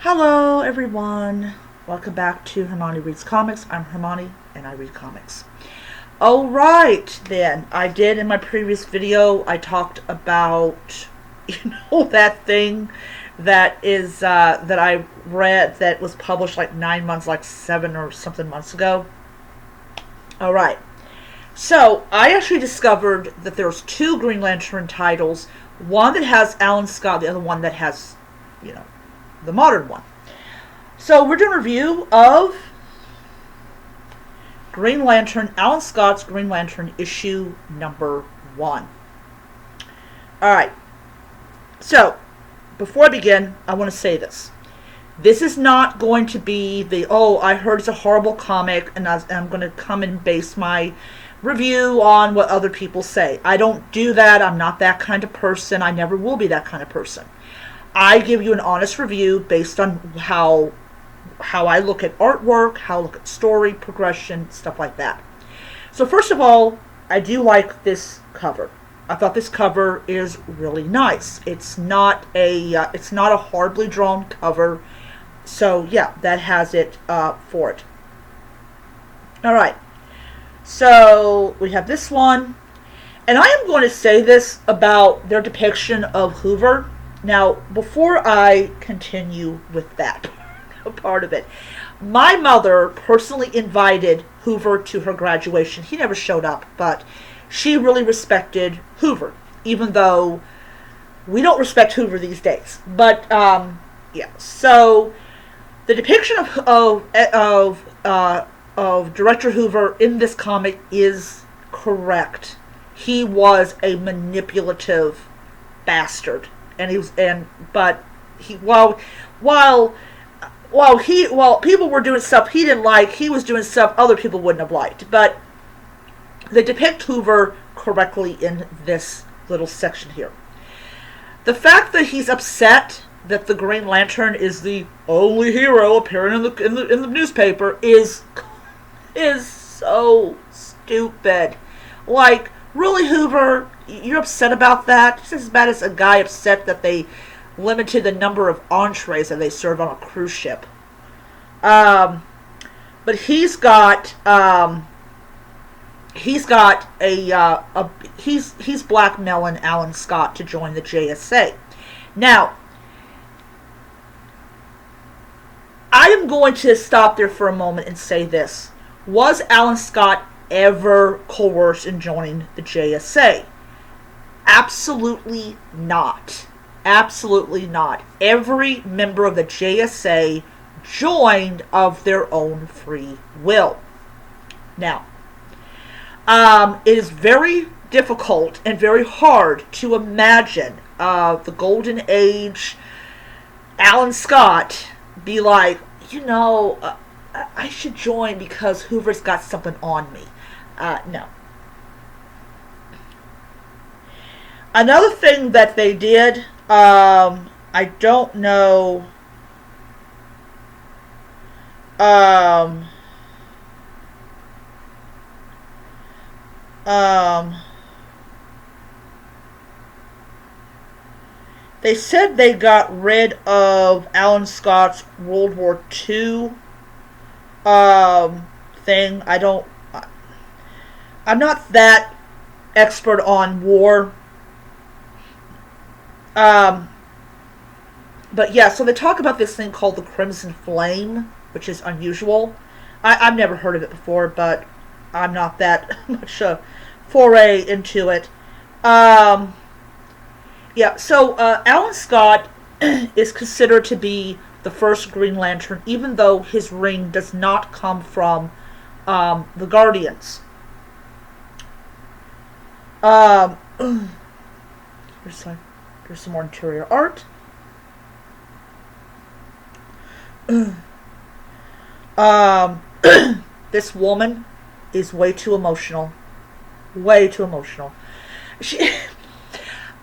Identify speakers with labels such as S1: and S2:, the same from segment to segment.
S1: Hello, everyone. Welcome back to Hermione Reads Comics. I'm Hermione, and I read comics. Alright, then. I did in my previous video, I talked about, that thing that is, that I read that was published like 9 months, like 7 or something months ago. Alright. So, I actually discovered that there's two Green Lantern titles. One that has Alan Scott, the other one that has, the modern one. So we're doing a review of Green Lantern, Alan Scott's Green Lantern issue number 1. Alright, so before I begin, I want to say this. This is not going to be I heard it's a horrible comic and I'm going to come and base my review on what other people say. I don't do that. I'm not that kind of person. I never will be that kind of person. I give you an honest review based on how I look at artwork, how I look at story, progression, stuff like that. So first of all, I do like this cover. I thought this cover is really nice. It's not a horribly drawn cover. So yeah, that has it for it. All right. So we have this one, and I am going to say this about their depiction of Hoover. Now, before I continue with that part of it, my mother personally invited Hoover to her graduation. He never showed up, but she really respected Hoover, even though we don't respect Hoover these days. But yeah, so the depiction of Director Hoover in this comic is correct. He was a manipulative bastard. But while people were doing stuff he didn't like, he was doing stuff other people wouldn't have liked. But they depict Hoover correctly in this little section here. The fact that he's upset that the Green Lantern is the only hero appearing in the newspaper is so stupid. Like, really, Hoover? You're upset about that? It's as bad as a guy upset that they limited the number of entrees that they serve on a cruise ship. But he's got he's blackmailing Alan Scott to join the JSA. Now, I am going to stop there for a moment and say this. Was Alan Scott ever coerced in joining the JSA? Absolutely not. Absolutely not. Every member of the JSA joined of their own free will. Now, it is very difficult and very hard to imagine the Golden Age Alan Scott be like, I should join because Hoover's got something on me. No. Another thing that they did, I don't know, they said they got rid of Alan Scott's World War II thing. I'm not that expert on war. But yeah, so they talk about this thing called the Crimson Flame, which is unusual. I've never heard of it before, but I'm not that much a foray into it. Yeah, so Alan Scott is considered to be the first Green Lantern, even though his ring does not come from the Guardians. Here's some more interior art. This woman is way too emotional. Way too emotional.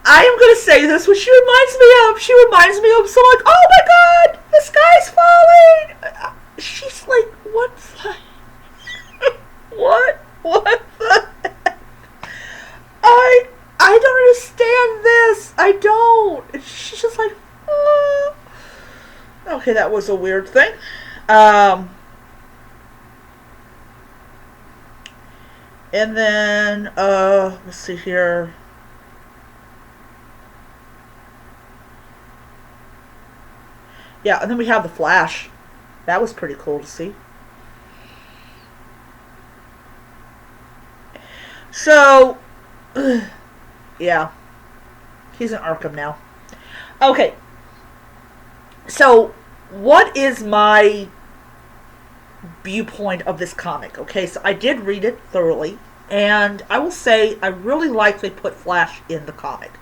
S1: I am going to say this, what she reminds me of, so like, oh my god, the sky's falling! She's like, what the... What the heck? I don't understand this. I don't. She's just like, oh. Okay, that was a weird thing. Um, and then, let's see here. Yeah, and then we have the Flash. That was pretty cool to see. So, yeah, he's in Arkham now. Okay, so what is my viewpoint of this comic? Okay, so I did read it thoroughly, and I will say I really like they put Flash in the comic.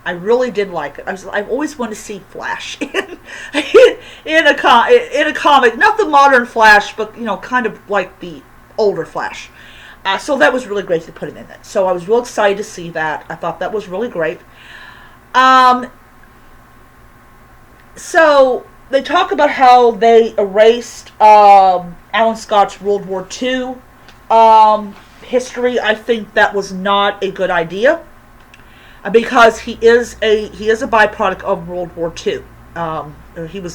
S1: I really did like it. I've always wanted to see Flash in a comic, not the modern Flash, but kind of like the older Flash. So that was really great to put him in it. So I was real excited to see that. I thought that was really great. Um, so they talk about how they erased Alan Scott's World War II history. I think that was not a good idea because he is a byproduct of World War II. He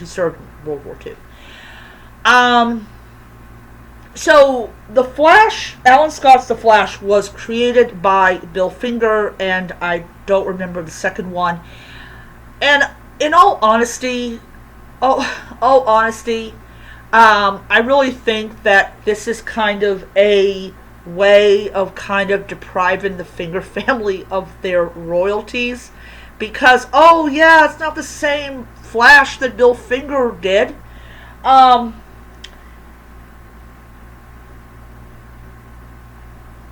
S1: served World War II. So the Flash, Alan Scott's The Flash, was created by Bill Finger, and I don't remember the second one. And in all honesty, I really think that this is kind of a way of kind of depriving the Finger family of their royalties, because it's not the same Flash that Bill Finger did.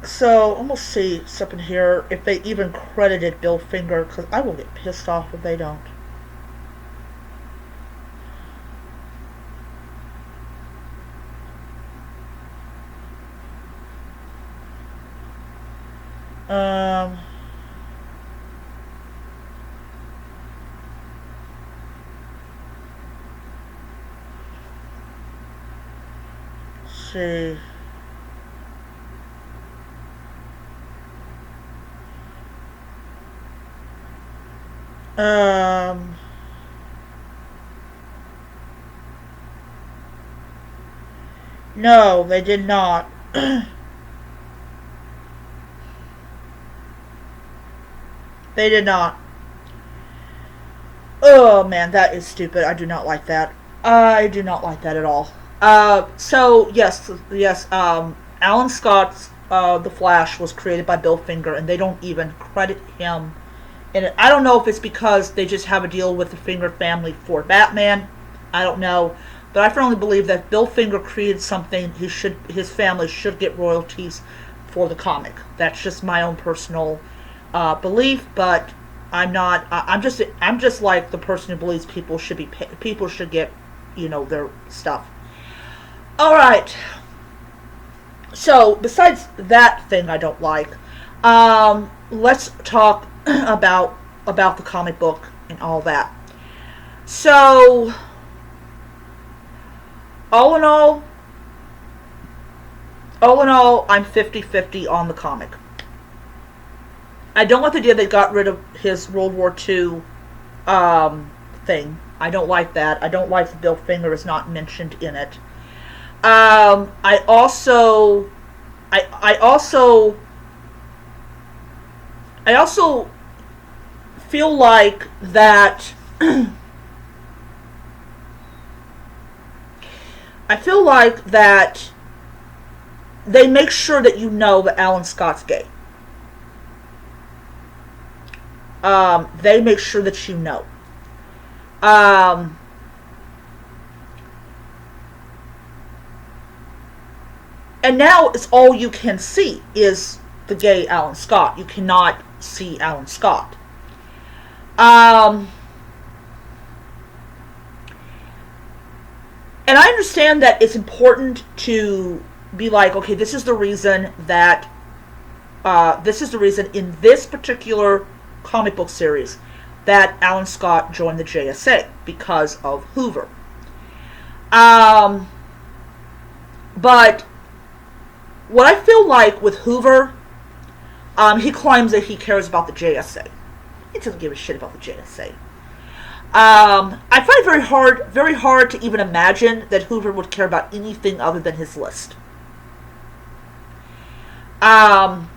S1: So I'm gonna see something here if they even credited Bill Finger, because I will get pissed off if they don't. Um, let's see. Um, no, they did not. They did not. Oh man, that is stupid. I do not like that. I do not like that at all. So yes. Alan Scott's The Flash was created by Bill Finger, and they don't even credit him. And I don't know if it's because they just have a deal with the Finger family for Batman. I don't know, but I firmly believe that Bill Finger created something. His family should get royalties for the comic. That's just my own personal belief, but I'm not. I'm just like the person who believes people should get, their stuff. All right. So besides that thing I don't like, let's talk about the comic book and all that. So all in all, I'm 50-50 on the comic. I don't like the idea they got rid of his World War II thing. I don't like that. I don't like that Bill Finger is not mentioned in it. I also feel like that. I feel like that they make sure that you know that Alan Scott's gay. They make sure that you know. Um, and now it's all you can see is the gay Alan Scott. You cannot see Alan Scott. And I understand that it's important to be like, okay, this is the reason in this particular comic book series that Alan Scott joined the JSA because of Hoover. But what I feel like with Hoover, he claims that he cares about the JSA. He doesn't give a shit about the JSA. I find it very hard to even imagine that Hoover would care about anything other than his list. Um,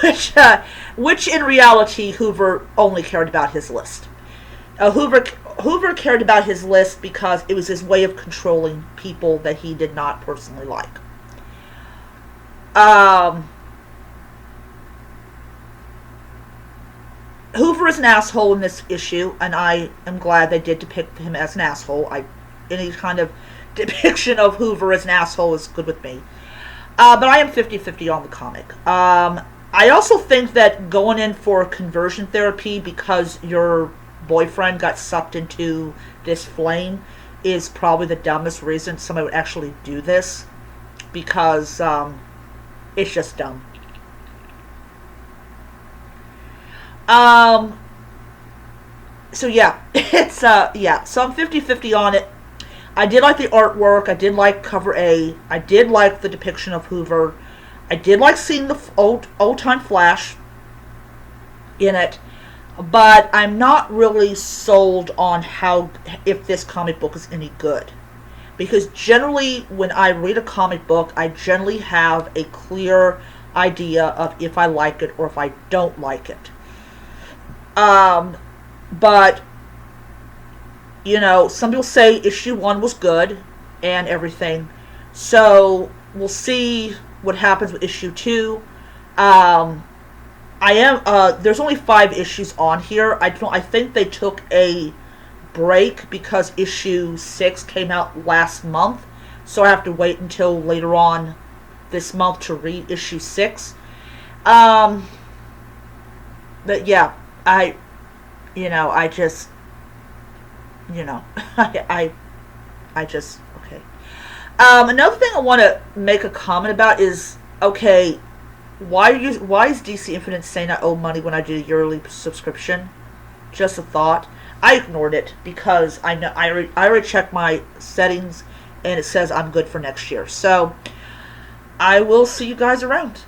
S1: which, which in reality, Hoover only cared about his list. Hoover cared about his list because it was his way of controlling people that he did not personally like. Hoover is an asshole in this issue, and I am glad they did depict him as an asshole. Any kind of depiction of Hoover as an asshole is good with me. But I am 50-50 on the comic. I also think that going in for conversion therapy because your boyfriend got sucked into this flame is probably the dumbest reason somebody would actually do this, because it's just dumb. So yeah, it's yeah. So I'm 50-50 on it. I did like the artwork. I did like cover A. I did like the depiction of Hoover. I did like seeing the old time Flash in it, but I'm not really sold on how if this comic book is any good. Because generally, when I read a comic book, I generally have a clear idea of if I like it or if I don't like it. But, you know, some people say issue 1 was good and everything. So, we'll see what happens with issue 2. There's only 5 issues on here. I think they took a break because issue 6 came out last month. So I have to wait until later on this month to read issue 6. But yeah, I just, I just, okay. Another thing I want to make a comment about is, okay, why is DC Infinite saying I owe money when I do a yearly subscription? Just a thought. I ignored it because I know I already checked my settings and it says I'm good for next year. So I will see you guys around.